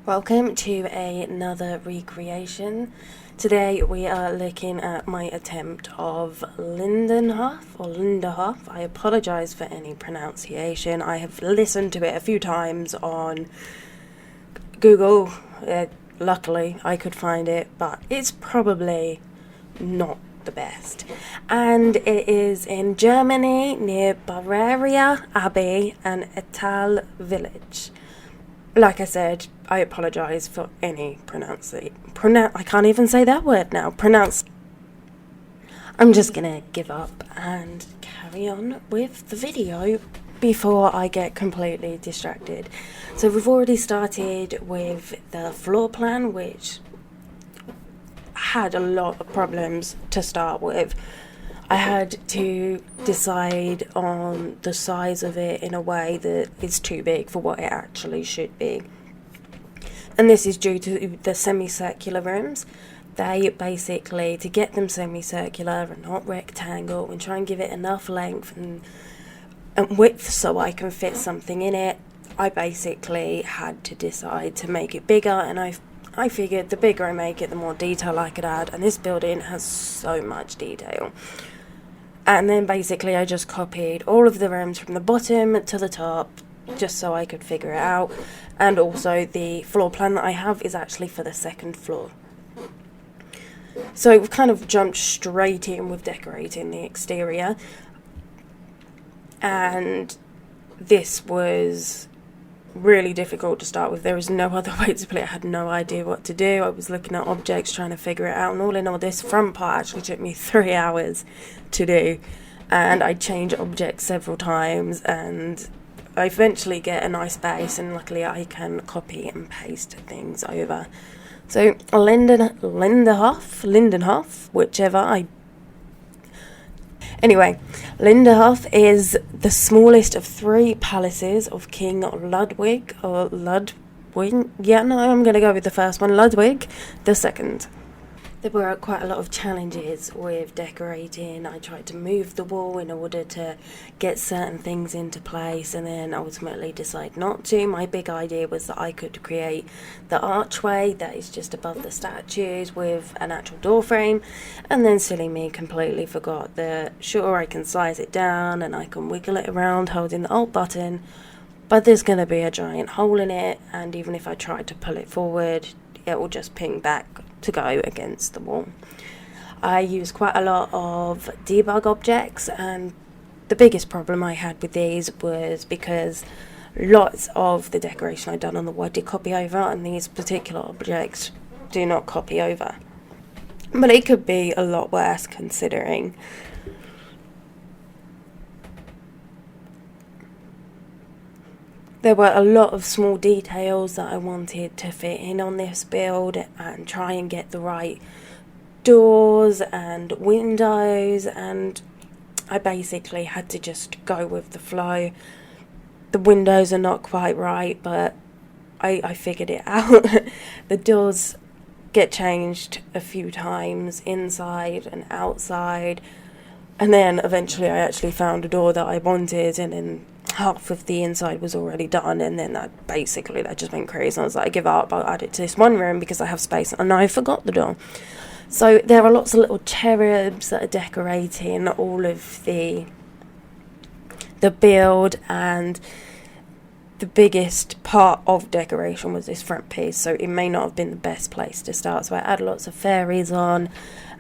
Welcome to another recreation. Today we are looking at my attempt of Linderhof. I apologise for any pronunciation. I have listened to it a few times on Google. Luckily I could find it, but it's probably not the best. And it is in Germany near Bavaria Abbey and Etal village. Like I said, I apologise for any I can't even say that word now. I'm just gonna give up and carry on with the video before I get completely distracted. So we've already started with the floor plan, which had a lot of problems to start with. I had to decide on the size of it in a way that is too big for what it actually should be. And this is due to the semicircular rooms. They basically, to get them semicircular and not rectangle and try and give it enough length and width so I can fit something in it, I basically had to decide to make it bigger, and I figured the bigger I make it, the more detail I could add, and this building has so much detail. And then basically I just copied all of the rooms from the bottom to the top just so I could figure it out. And also the floor plan that I have is actually for the second floor. So we've kind of jumped straight in with decorating the exterior. And this was really difficult to start with. There was no other way to play. I had no idea what to do. I was looking at objects, trying to figure it out, and all in all, this front part actually took me 3 hours to do, and I changed objects several times, and I eventually get a nice base, and luckily I can copy and paste things over. So Lindenhof, whichever. Anyway, Linderhof is the smallest of 3 palaces of King Ludwig, or Ludwig, I'm going to go with the first one, Ludwig II. There were quite a lot of challenges with decorating. I tried to move the wall in order to get certain things into place, and then ultimately decided not to. My big idea was that I could create the archway that is just above the statues with an actual door frame, and then silly me completely forgot that sure, I can size it down and I can wiggle it around holding the Alt button, but there's going to be a giant hole in it, and even if I try to pull it forward, it will just ping back to go against the wall. I used quite a lot of debug objects, and the biggest problem I had with these was because lots of the decoration I'd done on the wall did copy over, and these particular objects do not copy over. But it could be a lot worse considering. There were a lot of small details that I wanted to fit in on this build and try and get the right doors and windows, and I basically had to just go with the flow. The windows are not quite right, but I figured it out. The doors get changed a few times inside and outside, and then eventually I actually found a door that I wanted, and then half of the inside was already done, and then that just went crazy. I was like, I give up, I'll add it to this one room because I have space, and I forgot the door. So there are lots of little cherubs that are decorating all of the build, and the biggest part of decoration was this front piece, so it may not have been the best place to start. So I added lots of fairies on,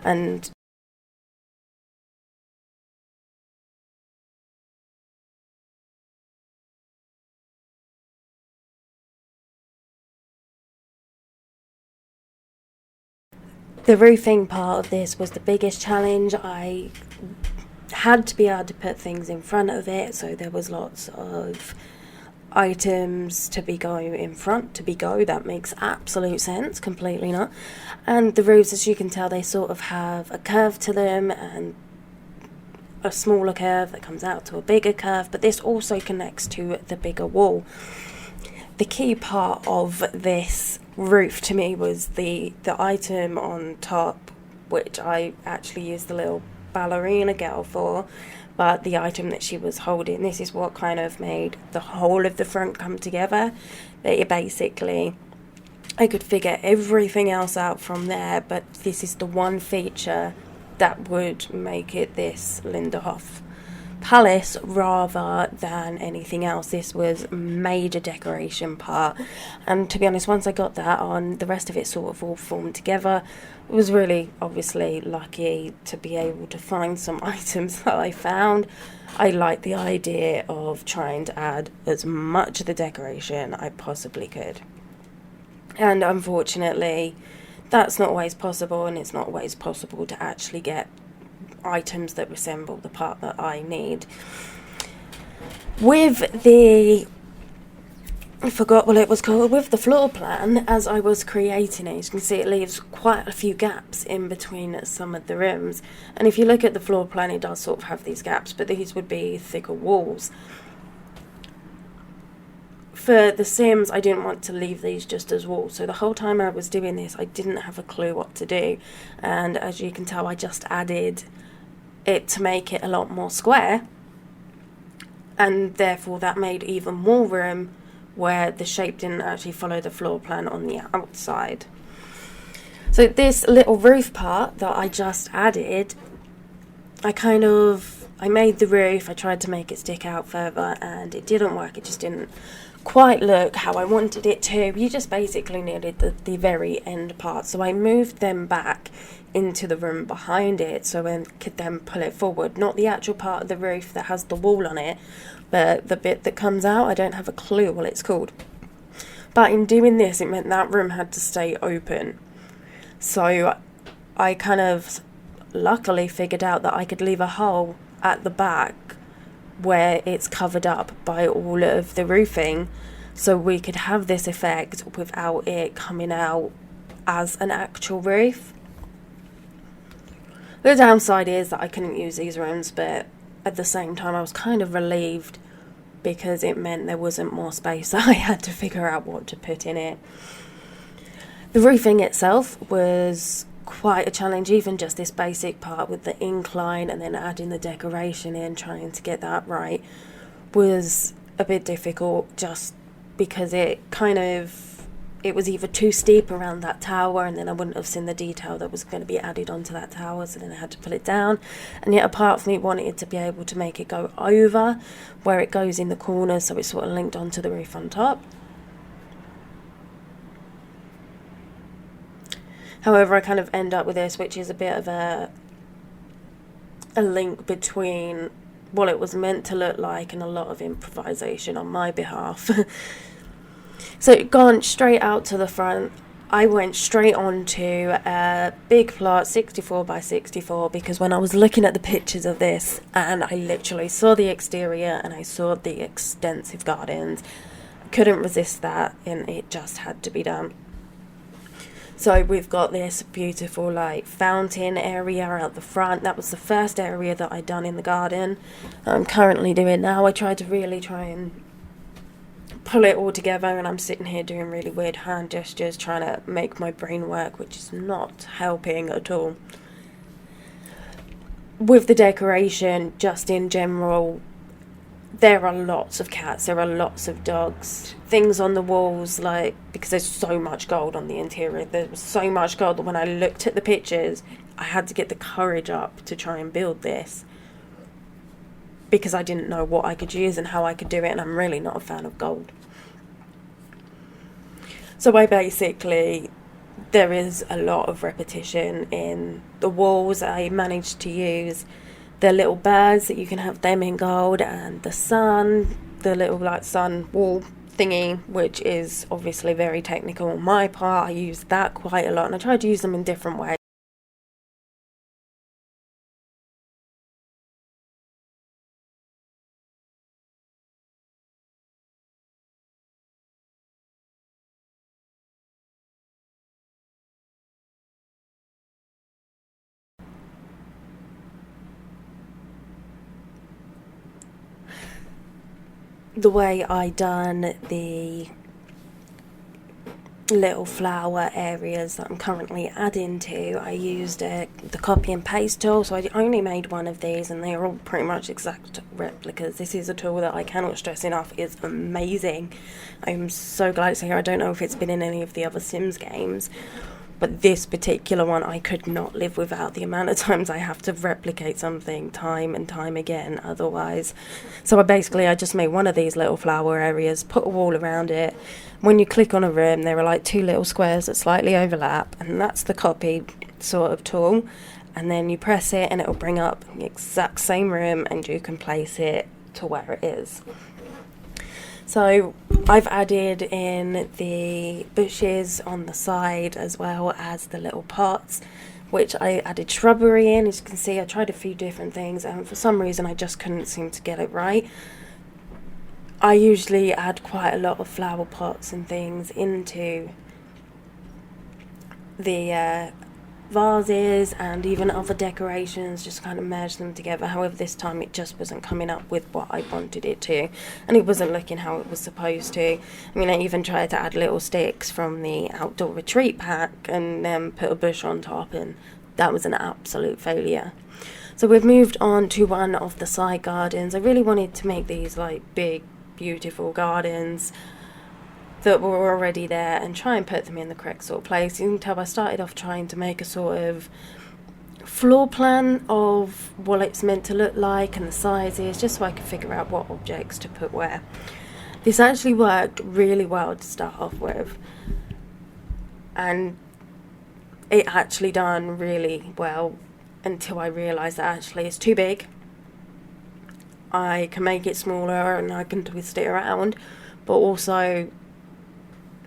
and the roofing part of this was the biggest challenge. I had to be able to put things in front of it, so there was lots of items to be going in front, that makes absolute sense, completely not. And the roofs, as you can tell, they sort of have a curve to them, and a smaller curve that comes out to a bigger curve, but this also connects to the bigger wall. The key part of this roof to me was the item on top, which I actually used the little ballerina girl for, but the item that she was holding, this is what kind of made the whole of the front come together. That you basically I could figure everything else out from there, but this is the one feature that would make it this Linderhof Palace rather than anything else. This was a major decoration part, and to be honest, once I got that on, the rest of it sort of all formed together. I was really obviously lucky to be able to find some items that I found. I like the idea of trying to add as much of the decoration I possibly could. And unfortunately, that's not always possible, and it's not always possible to actually get items that resemble the part that I need. With the, I forgot what it was called, with the floor plan, as I was creating it, you can see it leaves quite a few gaps in between some of the rooms. And if you look at the floor plan, it does sort of have these gaps, but these would be thicker walls. For the Sims, I didn't want to leave these just as walls, so the whole time I was doing this, I didn't have a clue what to do. And as you can tell, I just added it to make it a lot more square, and therefore that made even more room where the shape didn't actually follow the floor plan on the outside. So this little roof part that I just added, I made the roof, I tried to make it stick out further, and it didn't work. It just didn't quite look how I wanted it to. You just basically needed the very end part. So I moved them back into the room behind it so I could then pull it forward. Not the actual part of the roof that has the wall on it, but the bit that comes out. I don't have a clue what it's called. But in doing this, it meant that room had to stay open. So I kind of luckily figured out that I could leave a hole at the back where it's covered up by all of the roofing, so we could have this effect without it coming out as an actual roof. The downside is that I couldn't use these rooms, but at the same time I was kind of relieved because it meant there wasn't more space. I had to figure out what to put in it. The roofing itself was quite a challenge, even just this basic part with the incline and then adding the decoration in, trying to get that right, was a bit difficult just because it was either too steep around that tower, and then I wouldn't have seen the detail that was going to be added onto that tower, so then I had to pull it down. And yet apart from it, wanted to be able to make it go over where it goes in the corner, so it's sort of linked onto the roof on top. However, I kind of end up with this, which is a bit of a link between what it was meant to look like and a lot of improvisation on my behalf. So gone straight out to the front, I went straight onto a big plot, 64 by 64, because when I was looking at the pictures of this and I literally saw the exterior and I saw the extensive gardens, I couldn't resist that, and it just had to be done. So we've got this beautiful like fountain area out the front. That was the first area that I'd done in the garden. I'm currently doing now. I tried to really try and pull it all together, and I'm sitting here doing really weird hand gestures trying to make my brain work, which is not helping at all. With the decoration, just in general, there are lots of cats, there are lots of dogs, things on the walls, like, because there's so much gold on the interior, there was so much gold that when I looked at the pictures, I had to get the courage up to try and build this, because I didn't know what I could use and how I could do it, and I'm really not a fan of gold. So there is a lot of repetition in the walls. I managed to use the little birds that you can have them in gold, and the sun, the little like sun wall thingy, which is obviously very technical on my part. I used that quite a lot, and I tried to use them in different ways. The way I done the little flower areas that I'm currently adding to, I used the copy and paste tool. So I only made one of these, and they are all pretty much exact replicas. This is a tool that I cannot stress enough is amazing. I'm so glad it's here. I don't know if it's been in any of the other Sims games, but this particular one I could not live without. The amount of times I have to replicate something time and time again otherwise. So I just made one of these little flower areas, put a wall around it. When you click on a room, there are like two little squares that slightly overlap, and that's the copy sort of tool. And then you press it and it'll bring up the exact same room, and you can place it to where it is. So I've added in the bushes on the side as well as the little pots, which I added shrubbery in. As you can see, I tried a few different things, and for some reason I just couldn't seem to get it right. I usually add quite a lot of flower pots and things into the vases and even other decorations, just kind of merge them together. However, this time it just wasn't coming up with what I wanted it to, and it wasn't looking how it was supposed to. I mean, I even tried to add little sticks from the outdoor retreat pack and then put a bush on top, and that was an absolute failure. So we've moved on to one of the side gardens. I really wanted to make these like big, beautiful gardens that were already there and try and put them in the correct sort of place. You can tell I started off trying to make a sort of floor plan of what it's meant to look like and the sizes, just so I could figure out what objects to put where. This actually worked really well to start off with, and it actually done really well until I realised that actually it's too big. I can make it smaller and I can twist it around, but also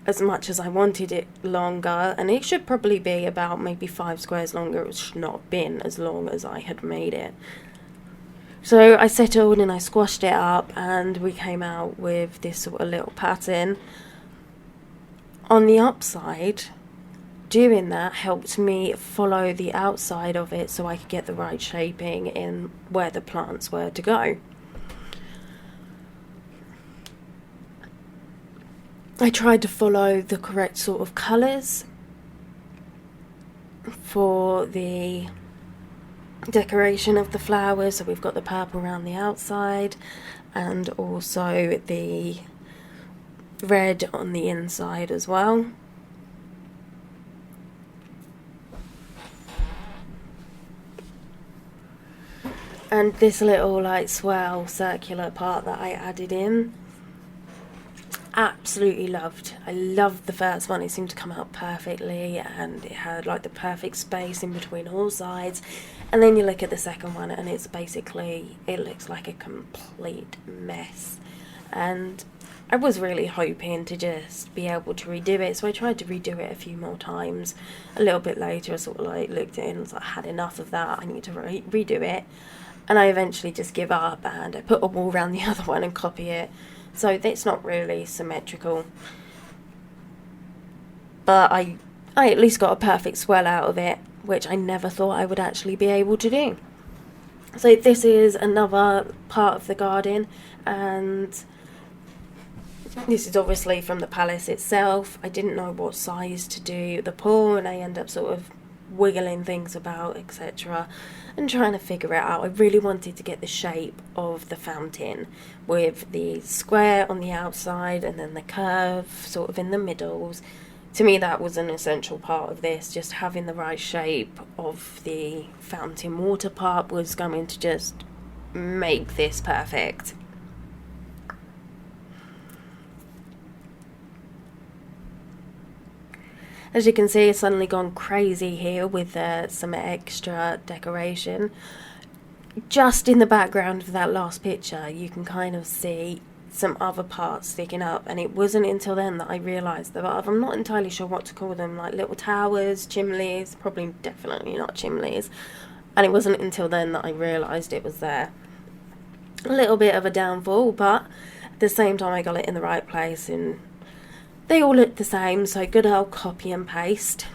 as much as I wanted it longer, and it should probably be about maybe 5 squares longer, it should not have been as long as I had made it. So I settled and I squashed it up, and we came out with this sort of little pattern. On the upside, doing that helped me follow the outside of it so I could get the right shaping in where the plants were to go. I tried to follow the correct sort of colours for the decoration of the flowers. So we've got the purple around the outside and also the red on the inside as well. And this little like swirl circular part that I added in, absolutely loved. I loved the first one. It seemed to come out perfectly, and it had like the perfect space in between all sides. And then you look at the second one and it's basically, it looks like a complete mess. And I was really hoping to just be able to redo it, so I tried to redo it a few more times. A little bit later I sort of like looked at it and was like, I had enough of that, I need to redo it. And I eventually just give up, and I put a wall around the other one and copy it. So it's not really symmetrical, but I at least got a perfect swell out of it, which I never thought I would actually be able to do. So this is another part of the garden, and this is obviously from the palace itself. I didn't know what size to do the pool, and I end up sort of wiggling things about, etc., and trying to figure it out. I really wanted to get the shape of the fountain with the square on the outside and then the curve sort of in the middles. To me, that was an essential part of this. Just having the right shape of the fountain water part was going to just make this perfect. As you can see, it's suddenly gone crazy here with some extra decoration. Just in the background of that last picture, you can kind of see some other parts sticking up, and it wasn't until then that I realised that I'm not entirely sure what to call them, like little towers, chimneys, probably definitely not chimneys, and it wasn't until then that I realised it was there. A little bit of a downfall, but at the same time I got it in the right place, and they all look the same, so good old copy and paste.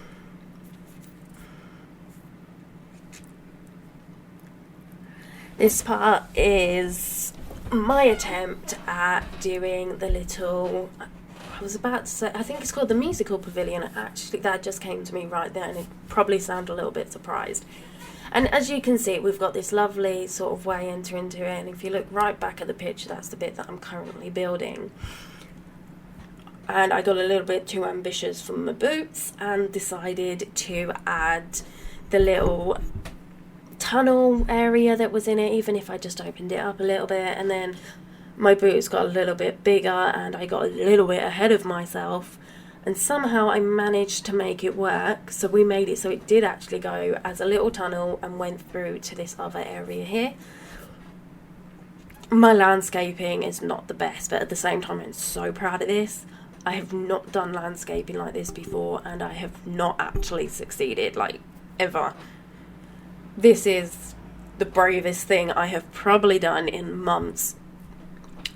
This part is my attempt at doing the little was about to say, I think it's called the Musical Pavilion. Actually, that just came to me right there, and it probably sounded a little bit surprised. And as you can see, we've got this lovely sort of way into it, and if you look right back at the picture, that's the bit that I'm currently building. And I got a little bit too ambitious for my boots and decided to add the little tunnel area that was in it, even if I just opened it up a little bit. And then my boots got a little bit bigger and I got a little bit ahead of myself, and somehow I managed to make it work. So we made it so it did actually go as a little tunnel and went through to this other area here. My landscaping is not the best, but at the same time I'm so proud of this. I have not done landscaping like this before, and I have not actually succeeded, like, ever. This is the bravest thing I have probably done in months.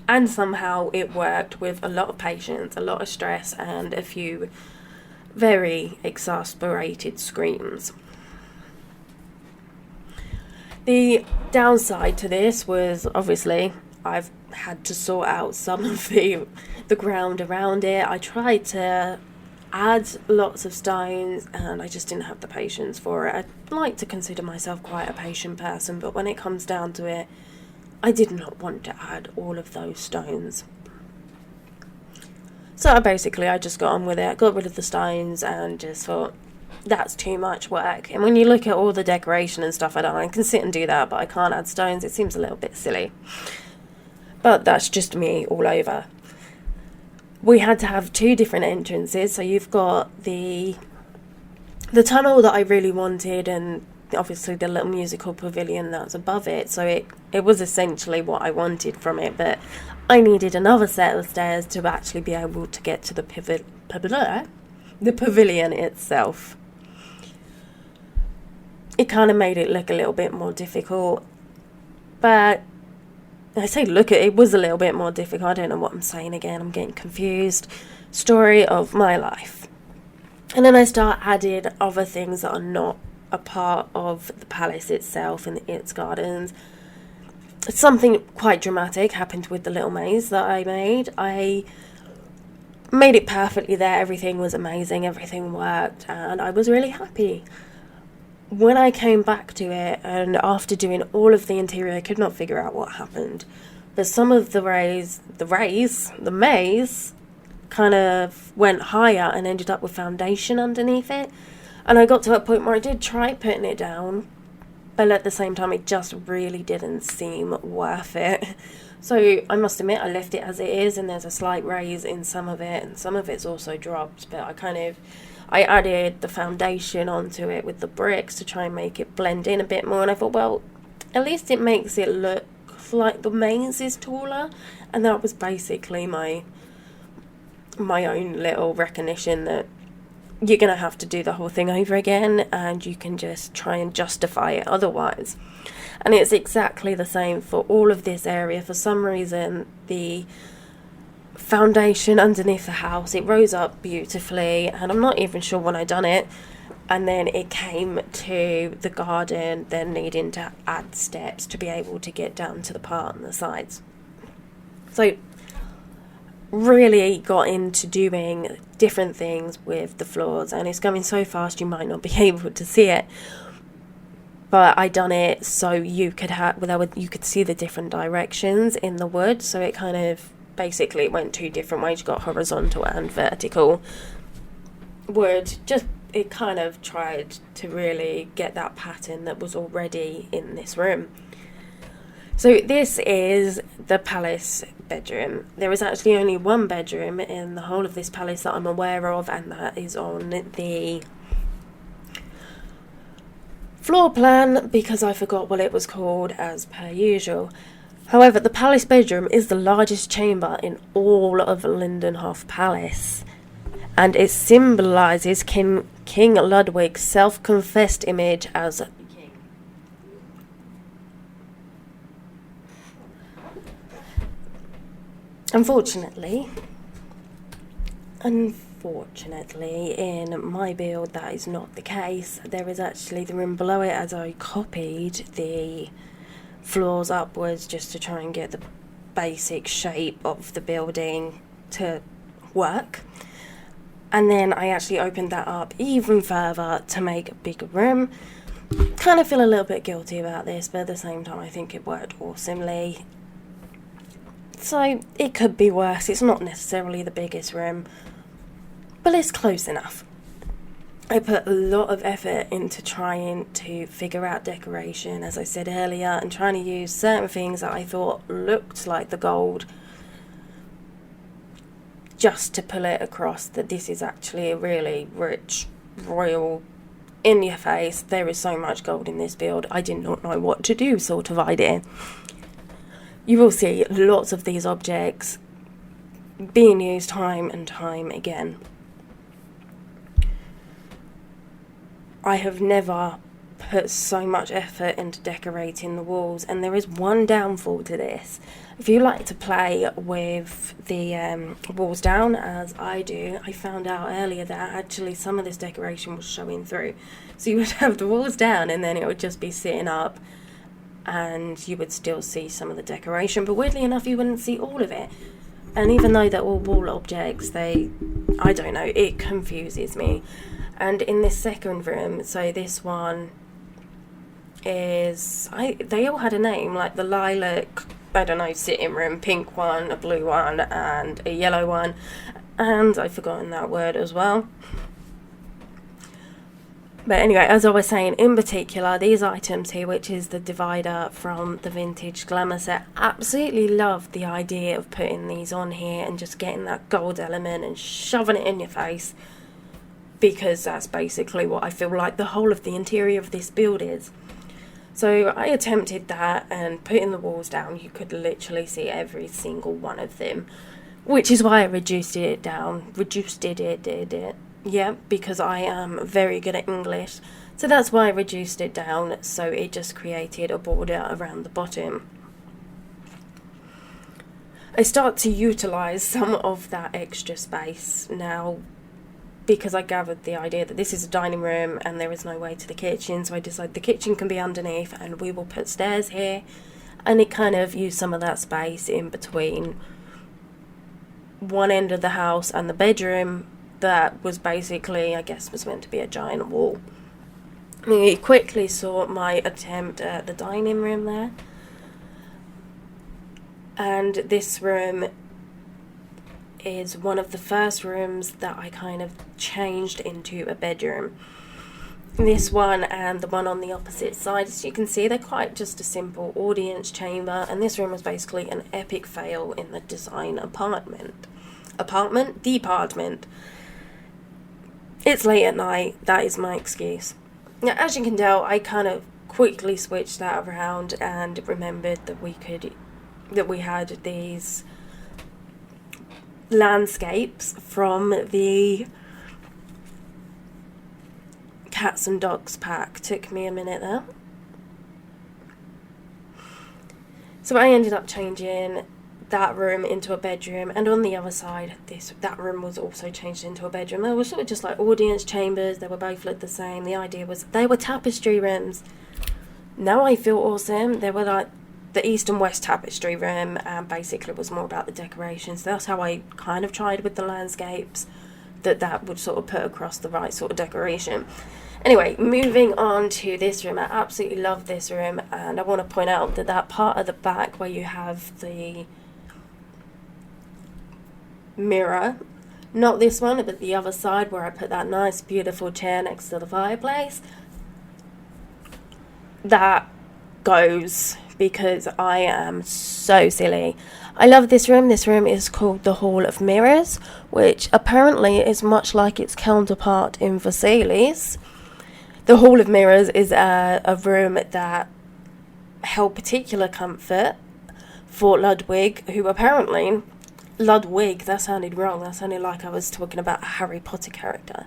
And somehow it worked with a lot of patience, a lot of stress, and a few very exasperated screams. The downside to this was, obviously, I've had to sort out some of the ground around it. I tried to add lots of stones and I just didn't have the patience for it. I like to consider myself quite a patient person, but when it comes down to it, I did not want to add all of those stones. So I just got on with it, got rid of the stones and just thought, that's too much work. And when you look at all the decoration and stuff I can sit and do that, but I can't add stones. It seems a little bit silly. But that's just me all over. We had to have two different entrances. So you've got the tunnel that I really wanted, and obviously the little musical pavilion that's above it. So it was essentially what I wanted from it, but I needed another set of stairs to actually be able to get to the pavilion itself. It kind of made it look a little bit more difficult, but it was a little bit more difficult. I don't know what I'm saying again. I'm getting confused. Story of my life. And then I start adding other things that are not a part of the palace itself and its gardens. Something quite dramatic happened with the little maze that I made. I made it perfectly there. Everything was amazing. Everything worked. And I was really happy. When I came back to it, and after doing all of the interior, I could not figure out what happened. But some of the maze kind of went higher and ended up with foundation underneath it. And I got to a point where I did try putting it down, but at the same time, it just really didn't seem worth it. So I must admit, I left it as it is, and there's a slight raise in some of it, and some of it's also dropped, but I added the foundation onto it with the bricks to try and make it blend in a bit more. And I thought, well, at least it makes it look like the maze is taller. And that was basically my own little recognition that you're going to have to do the whole thing over again, and you can just try and justify it otherwise. And it's exactly the same for all of this area. For some reason, the foundation underneath the house, it rose up beautifully, and I'm not even sure when I done it, and then it came to the garden, then needing to add steps to be able to get down to the part on the sides. So really got into doing different things with the floors, and it's going so fast you might not be able to see it, but I done it so you could see the different directions in the wood. So it kind of basically went two different ways. You got horizontal and vertical wood. It kind of tried to really get that pattern that was already in this room. So this is the palace bedroom. There is actually only one bedroom in the whole of this palace that I'm aware of, and that is on the floor plan because I forgot what it was called as per usual. However, the palace bedroom is the largest chamber in all of Linderhof Palace, and it symbolises King Ludwig's self-confessed image as the king. Unfortunately, in my build, that is not the case. There is actually the room below it, as I copied the floors upwards just to try and get the basic shape of the building to work. And then I actually opened that up even further to make a bigger room. Kind of feel a little bit guilty about this, but at the same time I think it worked awesomely. So it could be worse. It's not necessarily the biggest room, but it's close enough. I put a lot of effort into trying to figure out decoration, as I said earlier, and trying to use certain things that I thought looked like the gold, just to pull it across that this is actually a really rich, royal, in your face, there is so much gold in this build, I did not know what to do sort of idea. You will see lots of these objects being used time and time again. I have never put so much effort into decorating the walls, and there is one downfall to this. If you like to play with the walls down, as I do, I found out earlier that actually some of this decoration was showing through. So you would have the walls down and then it would just be sitting up and you would still see some of the decoration, but weirdly enough you wouldn't see all of it. And even though they're all wall objects, I don't know, it confuses me. And in this second room, so this one is, they all had a name, like the lilac, I don't know, sitting room, pink one, a blue one, and a yellow one, and I've forgotten that word as well. But anyway, as I was saying, in particular, these items here, which is the divider from the vintage glamour set, absolutely love the idea of putting these on here and just getting that gold element and shoving it in your face, because that's basically what I feel like the whole of the interior of this build is. So I attempted that, and putting the walls down, you could literally see every single one of them, which is why I reduced it down. Yeah, because I am very good at English. So that's why I reduced it down, so it just created a border around the bottom. I start to utilise some of that extra space now, because I gathered the idea that this is a dining room and there is no way to the kitchen, so I decided the kitchen can be underneath and we will put stairs here, and it kind of used some of that space in between one end of the house and the bedroom that was basically, I guess, was meant to be a giant wall. You quickly saw my attempt at the dining room there, and this room is one of the first rooms that I kind of changed into a bedroom. This one and the one on the opposite side, as you can see, they're quite just a simple audience chamber, and this room was basically an epic fail in the design department. It's late at night, that is my excuse. Now, as you can tell, I kind of quickly switched that around and remembered that we had these landscapes from the Cats and Dogs pack. Took me a minute there. So I ended up changing that room into a bedroom, and on the other side that room was also changed into a bedroom. They were sort of just like audience chambers. They were both looked the same. The idea was they were tapestry rooms. Now I feel awesome. They were like the east and west tapestry room, and basically it was more about the decorations. That's how I kind of tried with the landscapes, that would sort of put across the right sort of decoration. Anyway, moving on to this room. I absolutely love this room, and I want to point out that part of the back where you have the mirror, not this one but the other side where I put that nice beautiful chair next to the fireplace, that goes because I am so silly. I love this room. This room is called the Hall of Mirrors, which apparently is much like its counterpart in Versailles. The Hall of Mirrors is a room that held particular comfort for Ludwig, who apparently, Ludwig, that sounded wrong. That sounded like I was talking about a Harry Potter character.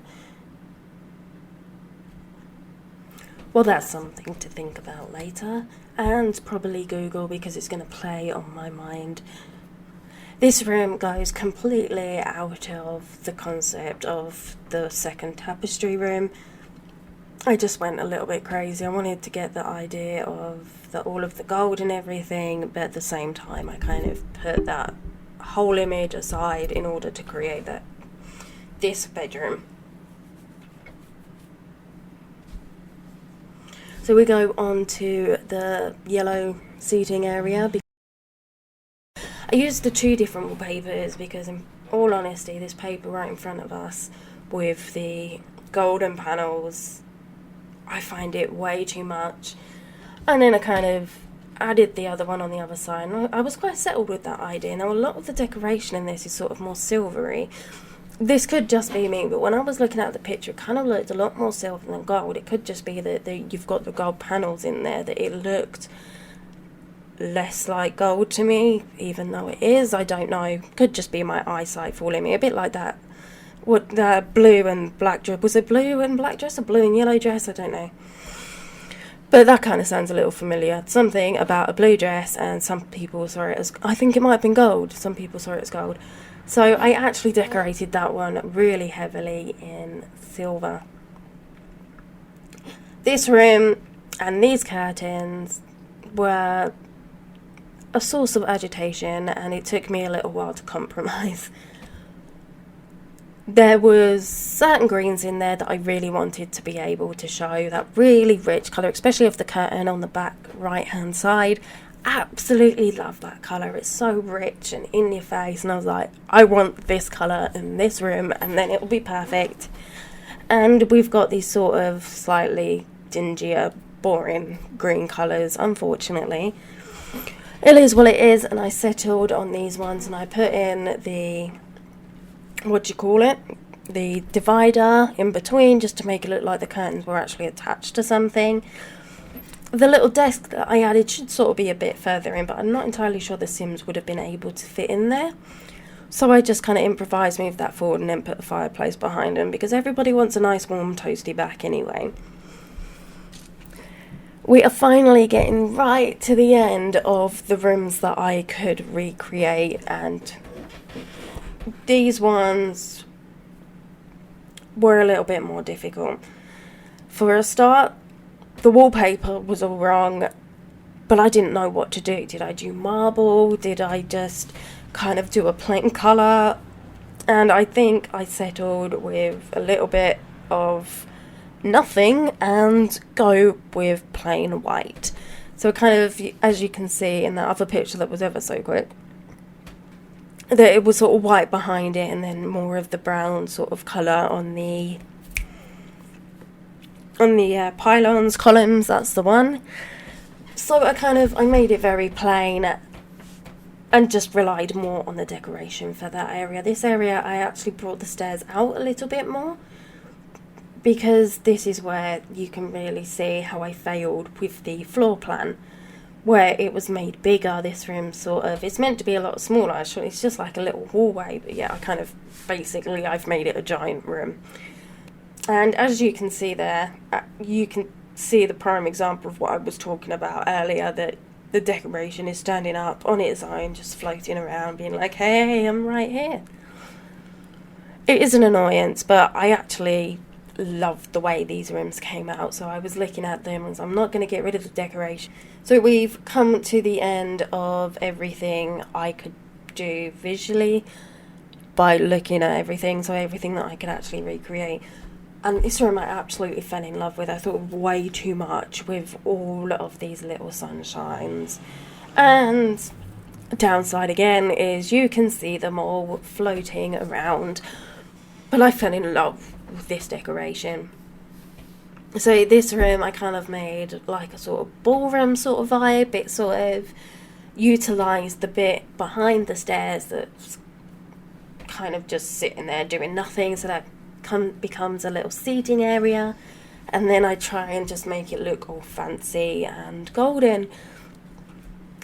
Well, that's something to think about later, and probably Google, because it's going to play on my mind. This room goes completely out of the concept of the second tapestry room. I just went a little bit crazy. I wanted to get the idea of all of the gold and everything, but at the same time I kind of put that whole image aside in order to create this bedroom. So we go on to the yellow seating area. I used the 2 different wallpapers because, in all honesty, this paper right in front of us with the golden panels, I find it way too much. And then I kind of added the other one on the other side, and I was quite settled with that idea. Now, a lot of the decoration in this is sort of more silvery. This could just be me, but when I was looking at the picture, it kind of looked a lot more silver than gold. It could just be that you've got the gold panels in there, that it looked less like gold to me, even though it is. I don't know. Could just be my eyesight fooling me. A bit like that. What, the blue and black dress. Was it blue and black dress or blue and yellow dress? I don't know. But that kind of sounds a little familiar. Something about a blue dress, and some people saw it as, I think it might have been gold. Some people saw it as gold. So I actually decorated that one really heavily in silver. This room and these curtains were a source of agitation, and it took me a little while to compromise. There was certain greens in there that I really wanted to be able to show that really rich colour, especially of the curtain on the back right hand side. Absolutely love that colour. It's so rich and in your face, and I was like, I want this colour in this room, and then it will be perfect. And we've got these sort of slightly dingier, boring green colours, unfortunately. It is what it is, and I settled on these ones, and I put in the, the divider in between, just to make it look like the curtains were actually attached to something. The little desk that I added should sort of be a bit further in, but I'm not entirely sure the Sims would have been able to fit in there. So I just kind of improvised, moved that forward, and then put a fireplace behind them, because everybody wants a nice warm toasty back anyway. We are finally getting right to the end of the rooms that I could recreate, and these ones were a little bit more difficult. For a start, the wallpaper was all wrong, but I didn't know what to do. Did I do marble? Did I just kind of do a plain colour? And I think I settled with a little bit of nothing and go with plain white. So kind of, as you can see in that other picture that was ever so quick, that it was sort of white behind it, and then more of the brown sort of colour on the pylons, columns, that's the one. So I made it very plain and just relied more on the decoration for that area. This area, I actually brought the stairs out a little bit more, because this is where you can really see how I failed with the floor plan, where it was made bigger. This room sort of, it's meant to be a lot smaller actually, it's just like a little hallway, but yeah, I've made it a giant room. And as you can see there, you can see the prime example of what I was talking about earlier, that the decoration is standing up on its own, just floating around, being like, hey, I'm right here. It is an annoyance, but I actually loved the way these rooms came out, so I was looking at them and I'm not going to get rid of the decoration. So we've come to the end of everything I could do visually by looking at everything, so everything that I could actually recreate. And this room I absolutely fell in love with. I thought way too much with all of these little sunshines. And downside again is you can see them all floating around. But I fell in love with this decoration. So this room I kind of made like a sort of ballroom sort of vibe. It sort of utilised the bit behind the stairs that's kind of just sitting there doing nothing, so that becomes a little seating area, and then I try and just make it look all fancy and golden,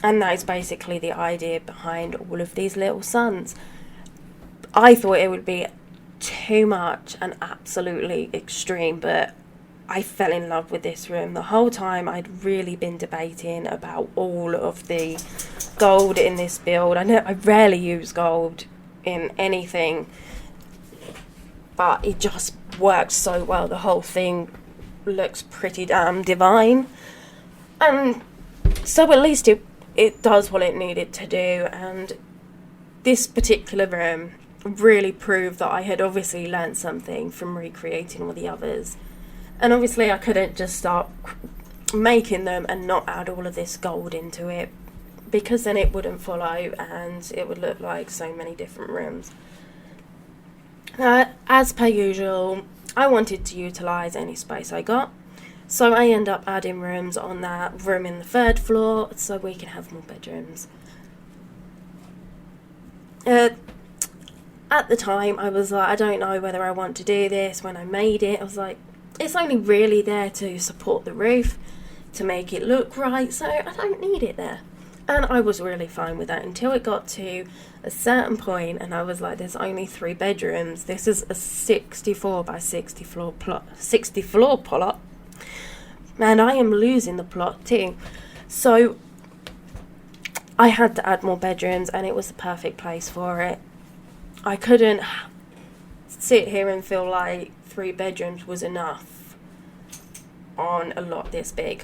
and that is basically the idea behind all of these little suns. I thought it would be too much and absolutely extreme, but I fell in love with this room. The whole time I'd really been debating about all of the gold in this build. I rarely use gold in anything, but it just works so well. The whole thing looks pretty damn divine, and so at least it does what it needed to do. And this particular room really proved that I had obviously learnt something from recreating all the others. And obviously I couldn't just start making them and not add all of this gold into it, because then it wouldn't follow and it would look like so many different rooms. As per usual, I wanted to utilise any space I got, so I end up adding rooms on that room in the 3rd floor so we can have more bedrooms. At the time, I was like, I don't know whether I want to do this. When I made it, I was like, it's only really there to support the roof, to make it look right, so I don't need it there. And I was really fine with that until it got to a certain point, and I was like, there's only 3 bedrooms. This is a 64 by 60 floor plot, and I am losing the plot too. So I had to add more bedrooms, and it was the perfect place for it. I couldn't sit here and feel like 3 bedrooms was enough on a lot this big.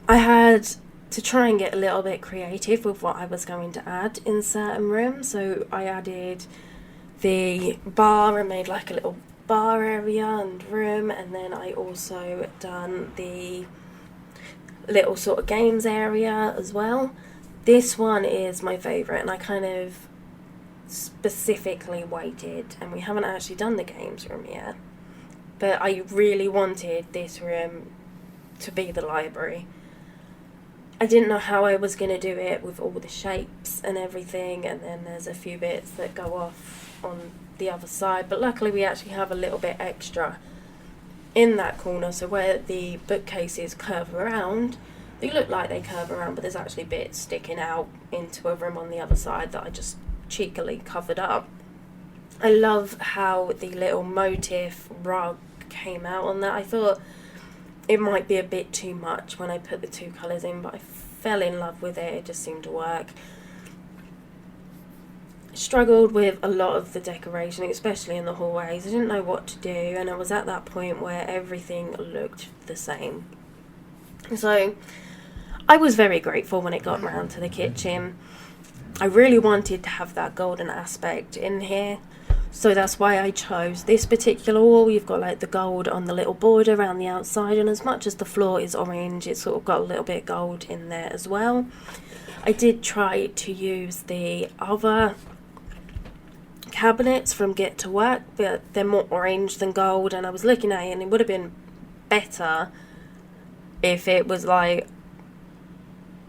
I had to try and get a little bit creative with what I was going to add in certain rooms. So I added the bar and made like a little bar area and room, and then I also done the little sort of games area as well. This one is my favourite, and I kind of specifically waited, and we haven't actually done the games room yet, but I really wanted this room to be the library. I didn't know how I was going to do it with all the shapes and everything, and then there's a few bits that go off on the other side, but luckily we actually have a little bit extra in that corner, so where the bookcases curve around, they look like they curve around, but there's actually bits sticking out into a room on the other side that I just cheekily covered up. I love how the little motif rug came out on that. I thought it might be a bit too much when I put the 2 colours in, but I fell in love with it. It just seemed to work. Struggled with a lot of the decoration, especially in the hallways. I didn't know what to do, and I was at that point where everything looked the same. So I was very grateful when it got round to the kitchen. I really wanted to have that golden aspect in here, so that's why I chose this particular wall. You've got like the gold on the little border around the outside, and as much as the floor is orange, it's sort of got a little bit of gold in there as well. I did try to use the other cabinets from Get to Work, but they're more orange than gold, and I was looking at it and it would have been better if it was like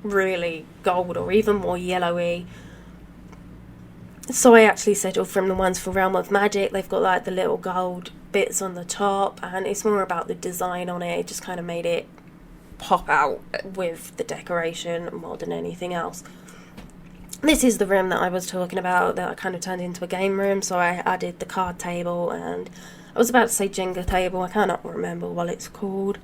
really gold or even more yellowy. So I actually settled from the ones for Realm of Magic. They've got like the little gold bits on the top, and it's more about the design on it. It just kind of made it pop out with the decoration more than anything else. This is the room that I was talking about that I kind of turned into a game room, so I added the card table, and I was about to say Jenga table. I cannot remember what it's called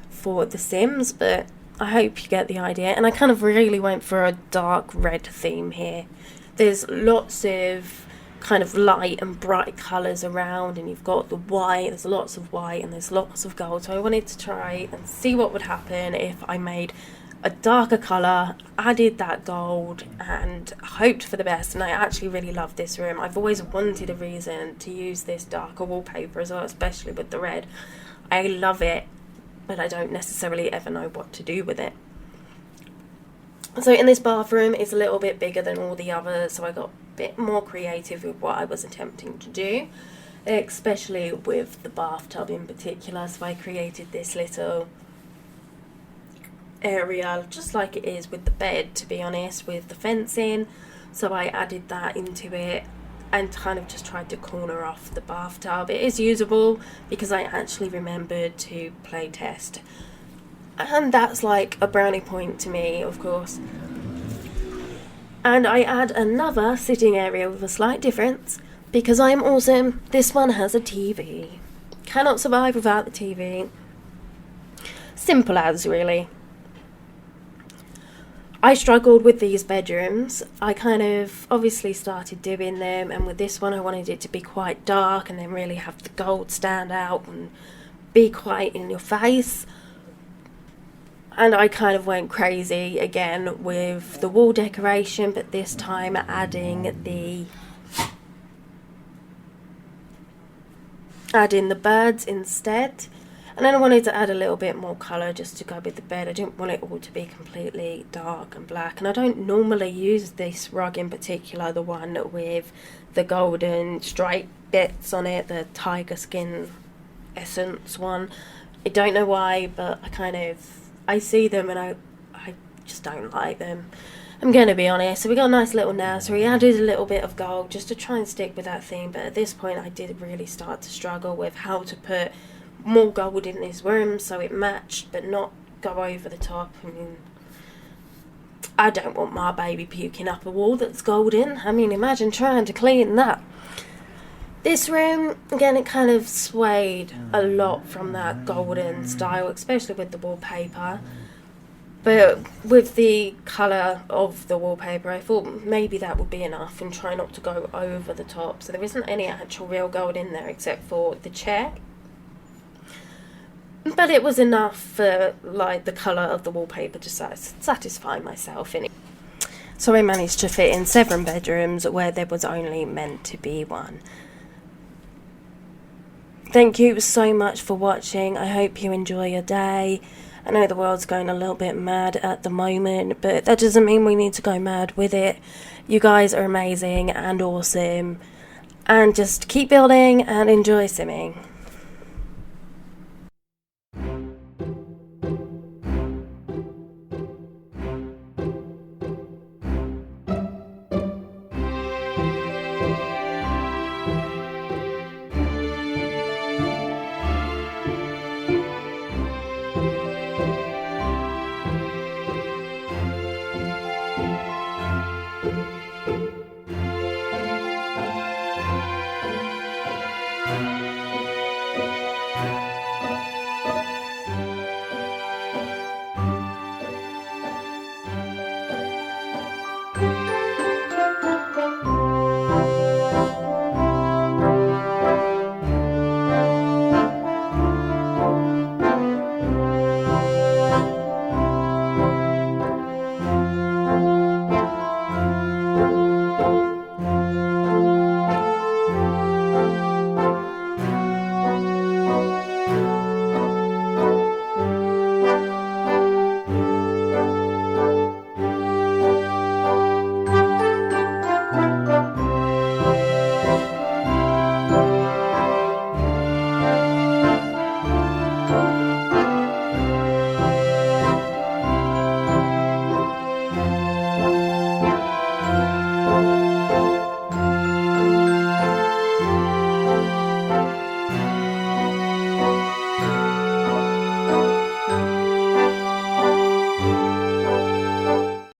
for The Sims, but I hope you get the idea. And I kind of really went for a dark red theme here. There's lots of kind of light and bright colours around, and you've got the white, there's lots of white and there's lots of gold. So I wanted to try and see what would happen if I made a darker colour, added that gold, and hoped for the best. And I actually really love this room. I've always wanted a reason to use this darker wallpaper as well, especially with the red. I love it, but I don't necessarily ever know what to do with it. So in this bathroom, it's a little bit bigger than all the others, so I got a bit more creative with what I was attempting to do, especially with the bathtub in particular. So I created this little area, just like it is with the bed, to be honest, with the fencing. So I added that into it and kind of just tried to corner off the bathtub. It is usable because I actually remembered to play test, and that's like a brownie point to me, of course. And I add another sitting area with a slight difference because I am awesome. This one has a TV. Cannot survive without the TV. Simple as, really. I struggled with these bedrooms. I kind of obviously started doing them, and with this one I wanted it to be quite dark and then really have the gold stand out and be quite in your face. And I kind of went crazy again with the wall decoration, but this time adding the birds instead. And then I wanted to add a little bit more colour just to go with the bed. I didn't want it all to be completely dark and black. And I don't normally use this rug in particular, the one with the golden striped bits on it, the tiger skin essence one. I don't know why, but I see them and I just don't like them. I'm going to be honest. So we got a nice little nursery, added a little bit of gold just to try and stick with that theme. But at this point I did really start to struggle with how to put more gold in this room so it matched but not go over the top. I mean, I don't want my baby puking up a wall that's golden. I mean, imagine trying to clean that. This room, again, it kind of swayed a lot from that golden style, especially with the wallpaper. But with the colour of the wallpaper, I thought maybe that would be enough and try not to go over the top. So there isn't any actual real gold in there except for the chair. But it was enough for like the colour of the wallpaper to satisfy myself in it. So I managed to fit in 7 bedrooms where there was only meant to be 1. Thank you so much for watching. I hope you enjoy your day. I know the world's going a little bit mad at the moment, but that doesn't mean we need to go mad with it. You guys are amazing and awesome. And just keep building and enjoy simming.